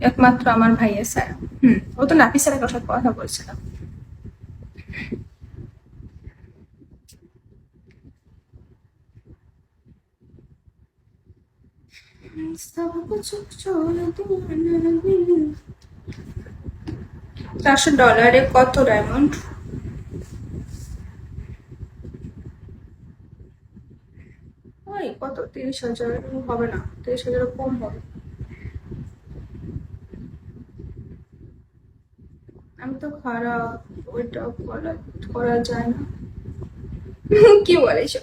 একমাত্র আমার ভাইয়া স্যার। ও তো নাফিস স্যারের সাথে কথা বলছিলাম। $400 কত ডায়মন্ড? ওই কত, 30,000 হবে না, 30,000 কম হবে। আমি তো খারাপ, ওইটা করা করা যায় না। কি বলেছ?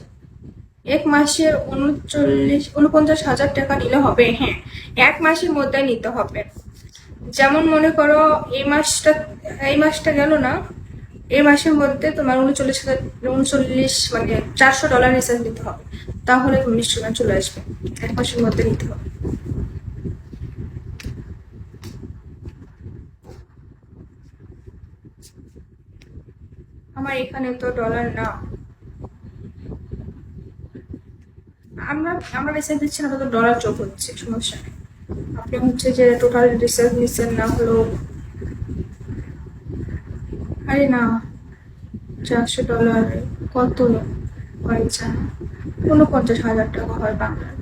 এক মাসের 49-49,000 টাকা নিলে হবে? হ্যাঁ, এক মাসের মধ্যে নিতে হবে। যেমন মনে করো এই মাসটা গেল না, এই মাসের মধ্যে তোমার 39,000 মানে $400 রিচার্জ নিতে হবে, তাহলে 19 টাকা চলে আসবে। এক মাসের মধ্যে নিতে হবে। আমার এখানে তো ডলার না। আমরা আমরা রিচার্জ দিচ্ছি না, তো ডলার যোগ হচ্ছে, সমস্যা নেই। আপনি হচ্ছে যে টোটাল রিচার্জ নিচ্ছেন না হলো, আরে না, $400 কত হয় জানো? 49,000 টাকা হয় বাংলার।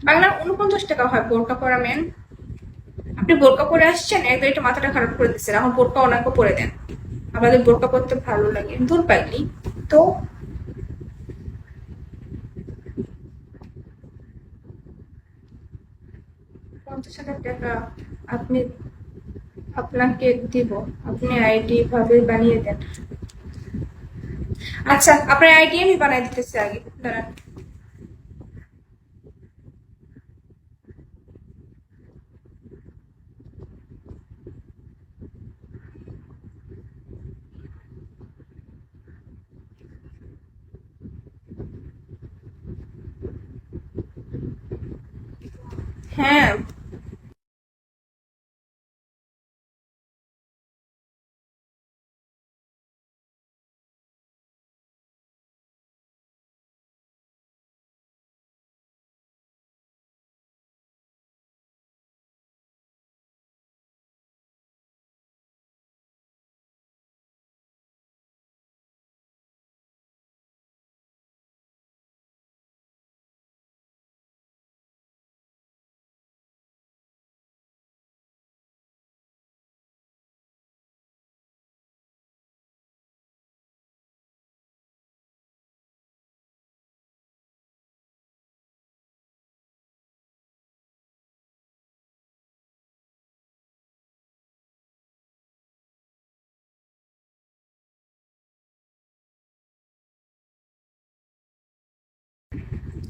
বাংলার 49 টাকা হয় বোরকা পরা মেন। আপনি বোরকা পরে আসছেন, একদম একটু মাথাটা খারাপ করে দিচ্ছেন, এখন বোরকা ওনাকে পরে দেন। আমাদের বোরকা পরতে ভালো লাগে, দূর পাইলি। তো 50,000 টাকা আপনি, আপনাকে দিব, আপনি আইডি ভাবে বানিয়ে দেন। আচ্ছা, আপনার আইডি আমি বানাই দিতেছি, আগে দাঁড়ান। হ্যাঁ,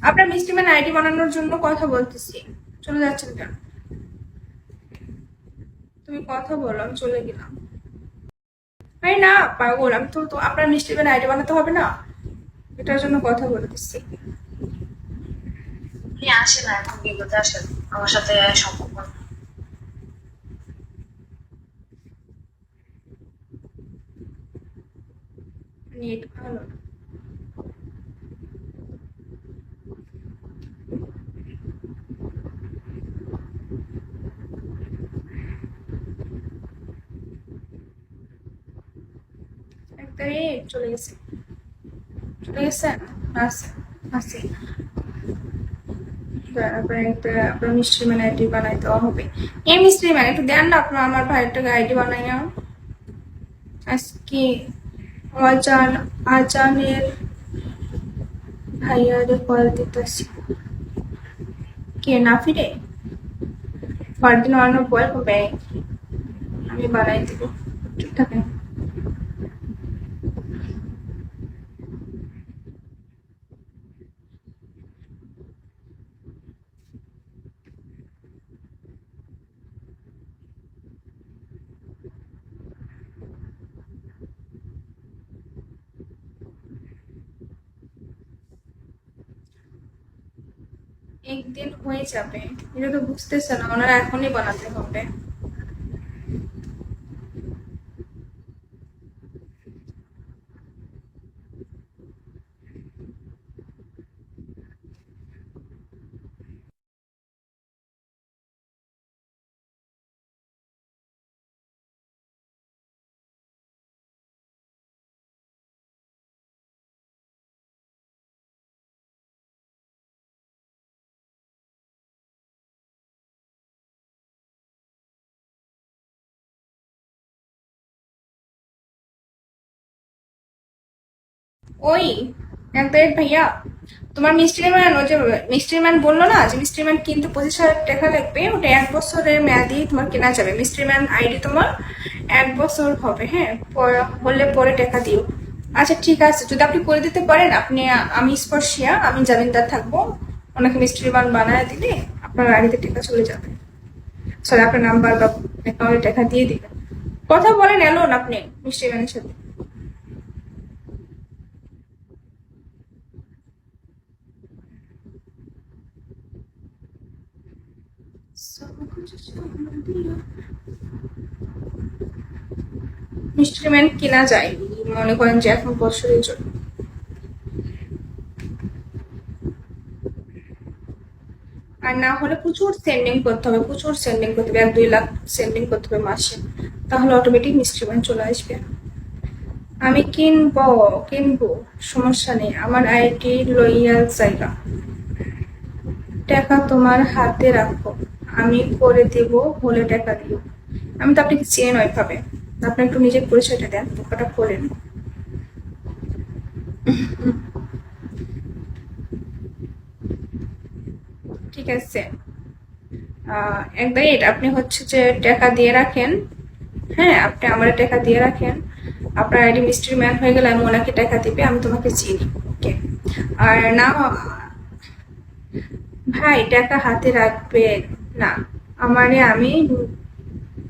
আপনার মিষ্টি ম্যান আইডি বানানোর জন্য কথা বলতেছি, চলে যাচ্ছেন কেন? তুমি কথা বলো, আমি চলে গেলাম। আরে না পাগল, আমি তো আপনার মিষ্টি ম্যান আইডি বানাতে হবে না, এটার জন্য কথা বলতেছি। আপনি আসেন না, এখন বিগতে আসেন, আমার সাথে সম্পর্ক নেই। নেট ভালো না। একটা চলে গেছে, চলে গেছে। আছে, আছে। আপনার মিষ্টি ম্যান আইডি বানাই দেওয়া হবে। এই মিষ্টি ম্যান একটু দেন না, আপনার আমার ভাইয়েরটাকে আইডি বানাই না। আজকে অজান আজানের ভাইয়ারে কল দিতেছি। কে না ফিরে? পরদিন অন্য বল হবে, আমি বানাই দিব, চুপ থাকেন। একদিন হয়ে যাবে, এটা তো বুঝতেছে না, ওনারা এখনই বানাতে হবে। ওই এক প্লেট ভাইয়া, তোমার মিষ্টির ম্যান, ওই যে মিষ্টির ম্যান বললো না যে মিষ্টির ম্যান কিন্তু 25,000 টাকা লাগবে, ওটা 1 বছরের মেয়াদি তোমার কেনা যাবে। মিষ্টির ম্যান আইডি তোমার 1 বছর হবে, হ্যাঁ, বললে পরে টাকা দিও। আচ্ছা ঠিক আছে, যদি আপনি করে দিতে পারেন, আপনি, আমি স্পর্শিয়া, আমি জামিনদার থাকবো, ওনাকে মিষ্টির ম্যান বানায় দিলে আপনার আইডিতে টাকা চলে যাবে। সরি, আপনার নাম্বার বা অ্যাকাউন্টে টাকা দিয়ে দিবেন। কথা বলেন এলোন আপনি মিষ্টির ম্যানের সাথে। ইনস্ট্রুমেন্ট কেনা যায়, মনে করেন যে এখন বছরের জন্য। আর না হলে প্রচুর সেন্ডিং করতে হবে, প্রচুর সেন্ডিং করতে হবে, 1-2 লাখ সেন্ডিং করতে হবে মাসে, তাহলে অটোমেটিক ইনস্ট্রুমেন্ট চলে আসবে। আমি কিনবো, কিনবো, সমস্যা নেই, আমার আইডি লইয়া জায়গা, টাকা তোমার হাতে রাখো, আমি করে দেব, হলে টাকা দিও। আমি তো আপনাকে চেন ওইভাবে, আপনি একটু নিজের পরিচয়টা দেন, বোকাটা খোলেন। ঠিক আছে, একদম আপনি হচ্ছে যে টাকা দিয়ে রাখেন, হ্যাঁ, আপনি আমার টাকা দিয়ে রাখেন, আপনার আইডি মিস্ট্রি ম্যান হয়ে গেলে আমি ওনাকে টাকা দিবে, আমি তোমাকে চিনি, ওকে। আর না ভাই, টাকা হাতে রাখবেন না, আমারে, আমি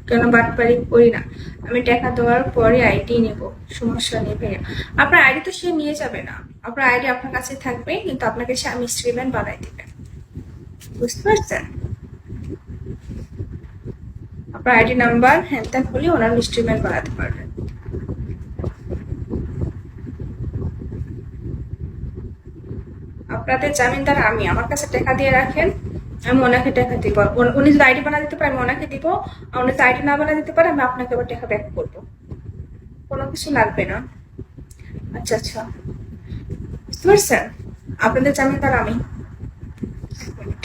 কেন বাটপারি করি না, আমি টাকা দেওয়ার পরে আইডি নেব, সমস্যা নেই ভাইয়া। আপনার আইডি তো সে নিয়ে যাবে না, আপনার আইডি আপনার কাছে থাকবে, কিন্তু আপনাকে সে মিস্ট্রি ম্যান বানাই দিবে, বুঝতে পারছেন? আপনার আইডি নাম্বার হ্যান ত্যান হলে ওনার মিস্ট্রি ম্যান বানাতে পারবেন। আপনাদের জামিনদার আমি, আমার কাছে টাকা দিয়ে রাখেন, আমি ওনাকে টাকা দিব। উনি যদি আইডি বানা দিতে পারে আমি ওনাকে দিব, আর উনি যদি আইডি না বানা দিতে পারে আমি আপনাকে আবার টাকা ব্যাক করবো, কোনো কিছু লাগবে না। আচ্ছা আচ্ছা, বুঝতে পারছেন? আপনাদের জামিনদার আমি। এক মিনিট।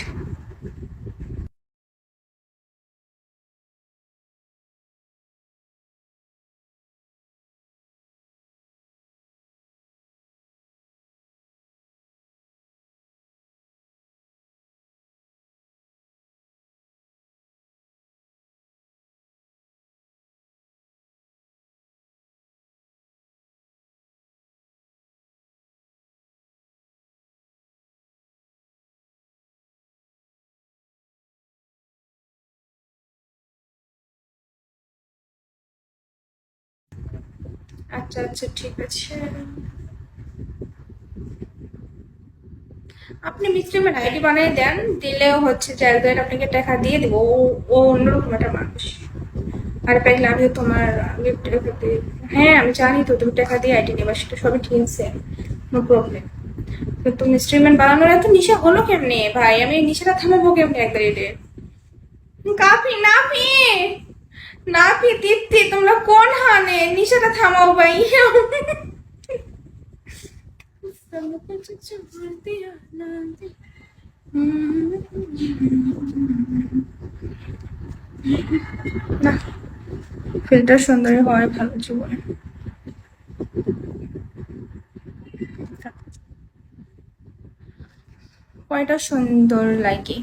আচ্ছা আচ্ছা ঠিক আছে, আপনি মিস্ত্রিমের আইডি বানিয়ে দেন, দিলেও হচ্ছে যে একদিন আপনাকে টাকা দিয়ে দিব, ও অন্যরকম একটা মানুষ। আর পাইলে আমি তোমার গিফট, হ্যাঁ আমি জানি তো তুমি টাকা দিয়ে আইডি নেবা, সেটা সবই ঠিক আছে, নো প্রবলেম। কিন্তু মিস্ট্রিম্যান বানানোর এত নিশা হলো কেমনে ভাই, আমি নিশাটা থামাবো কেমনে একদিন? কাফি, নাফি, নাফি, তৃপ্তি, তোমরা কোন হানে নিশাটা থামাও ভাই। না, ফিল্টার সুন্দরী হয় ভালো জীবনে। কয়টা সুন্দর লাগে,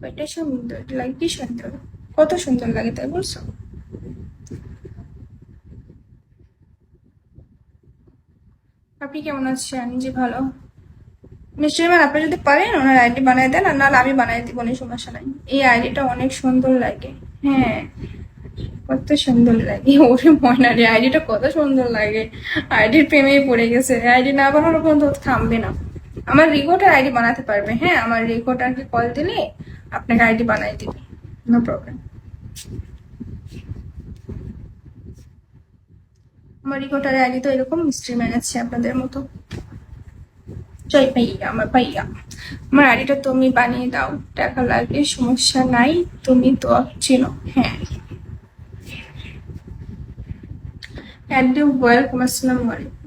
কয়টা সুন্দর লাগে, কি সুন্দর, কত সুন্দর লাগে তাই বলছো? আপনি কেমন আছেন? জি ভালো। নিশ্চয়ই ম্যাম, আপনি যদি পারেন ওনার আইডি বানিয়ে দেন, আর নাহলে আমি বানিয়ে দিব, কোনো সমস্যা নাই। এই আইডিটা অনেক সুন্দর লাগে, হ্যাঁ, কত সুন্দর লাগে, ওরে ময়নারি আইডিটা কত সুন্দর লাগে, আইডির প্রেমেই পড়ে গেছে, আইডি না বানানোর পর্যন্ত থামবে না। আমার রিকোটার আইডি বানাতে পারবে, হ্যাঁ, আমার রিকোটারকে কল দিলে আপনাকে আইডি বানাই দিবে, নো প্রবলেম। আমার রিকোটার আইডি তো এরকম মিস্ট্রি ম্যান আছে আপনাদের মতো। জয় ভাইয়া, আমার ভাইয়া, আমার আইডিটা তুমি বানিয়ে দাও, টাকা লাগে সমস্যা নাই, তুমি তো চেনো, হ্যাঁ। অ্যান্ড ওয়েলকাম, আসসালামু আলাইকুম।